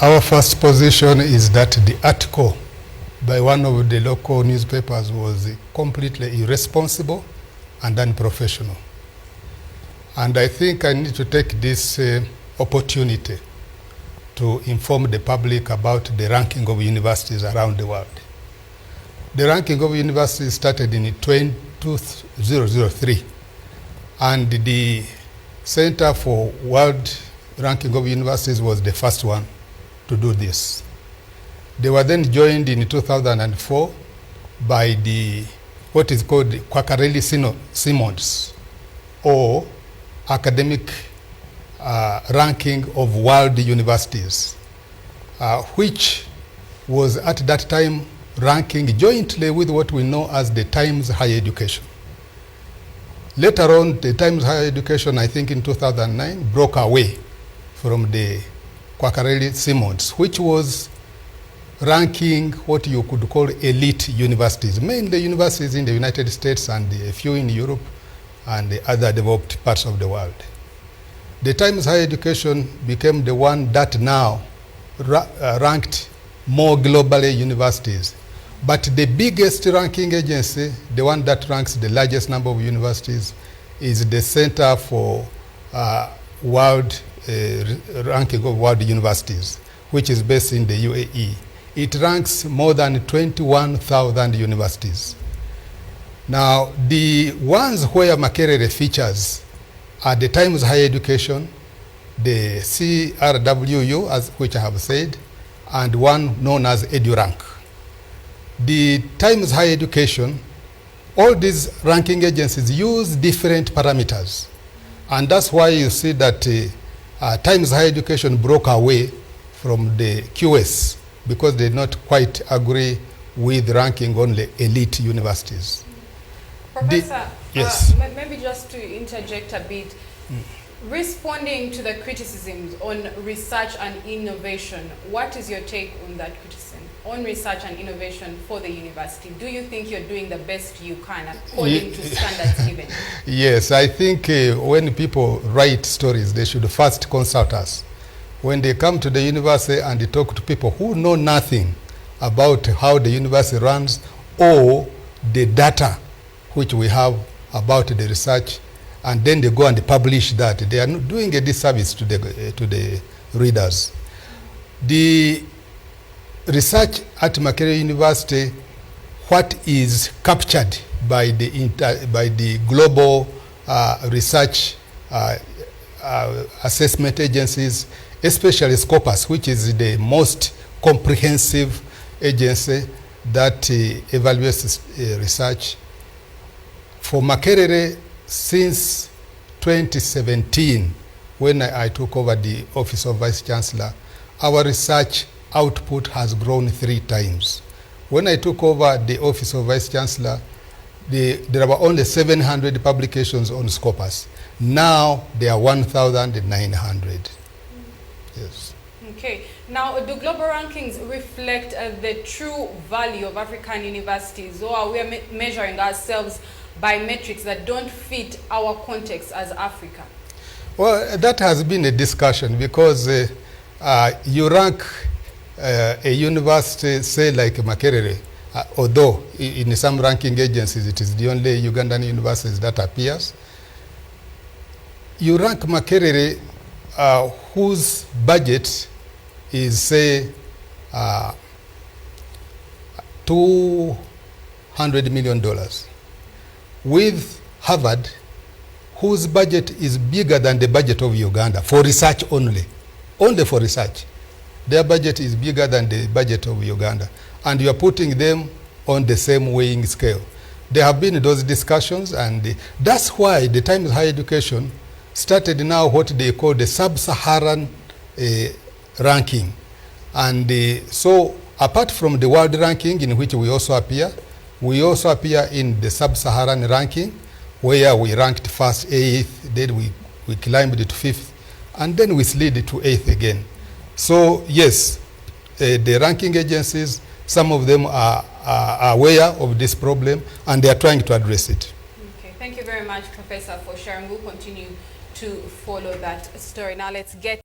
Our first position is that the article by one of the local newspapers was completely irresponsible and unprofessional. And I think I need to take this opportunity to inform the public about the ranking of universities around the world. The ranking of universities started in 2003, and the Center for World Ranking of Universities was the first one to do this. They were then joined in 2004 by what is called the Makerere or Academic Ranking of World Universities, which was at that time ranking jointly with what we know as the Times Higher Education. Later on, the Times Higher Education, I think in 2009, broke away from the Makerere, which was ranking what you could call elite universities, mainly universities in the United States and a few in Europe and the other developed parts of the world. The Times Higher Education became the one that now ranked more globally universities. But the biggest ranking agency, the one that ranks the largest number of universities, is the Center for World Ranking of World Universities, which is based in the UAE. It ranks more than 21,000 universities. Now, the ones where Makerere features are the Times Higher Education, the CRWU, which I have said, and one known as EduRank. The Times Higher Education, all these ranking agencies use different parameters. And that's why you see that Times Higher Education broke away from the QS because they did not quite agree with ranking only elite universities. Professor, yes. Maybe just to interject a bit, responding to the criticisms on research and innovation, what is your take on that criticism on research and innovation for the university? Do you think you're doing the best you can according to standards given? Yes, I think when people write stories, they should first consult us. When they come to the university and they talk to people who know nothing about how the university runs or the data which we have about the research, and then they go and publish that, they are not doing a disservice to the readers. The research at Makerere University, what is captured by the global research assessment agencies, especially Scopus, which is the most comprehensive agency that evaluates research. For Makerere, since 2017, when I took over the Office of Vice Chancellor, our research output has grown 3 times. When I took over the Office of Vice Chancellor, there were only 700 publications on Scopus. Now there are 1,900. Yes. Okay. Now, do global rankings reflect the true value of African universities, or are we measuring ourselves by metrics that don't fit our context as Africa? Well, that has been a discussion because you rank a university, say like Makerere, although in some ranking agencies it is the only Ugandan university that appears. You rank Makerere whose budget is, say, $200 million, with Harvard, whose budget is bigger than the budget of Uganda for research only for research. Their budget is bigger than the budget of Uganda, and you are putting them on the same weighing scale. There have been those discussions, and that's why the Times Higher Education started now what they call the sub-Saharan ranking. And so apart from the world ranking, in which we also appear in the sub-Saharan ranking, where we ranked first 8th, then we climbed to 5th, and then we slid to 8th again. So yes, the ranking agencies, some of them are aware of this problem, and they are trying to address it. Okay, thank you very much, Professor, for sharing. We'll continue to follow that story. Now let's get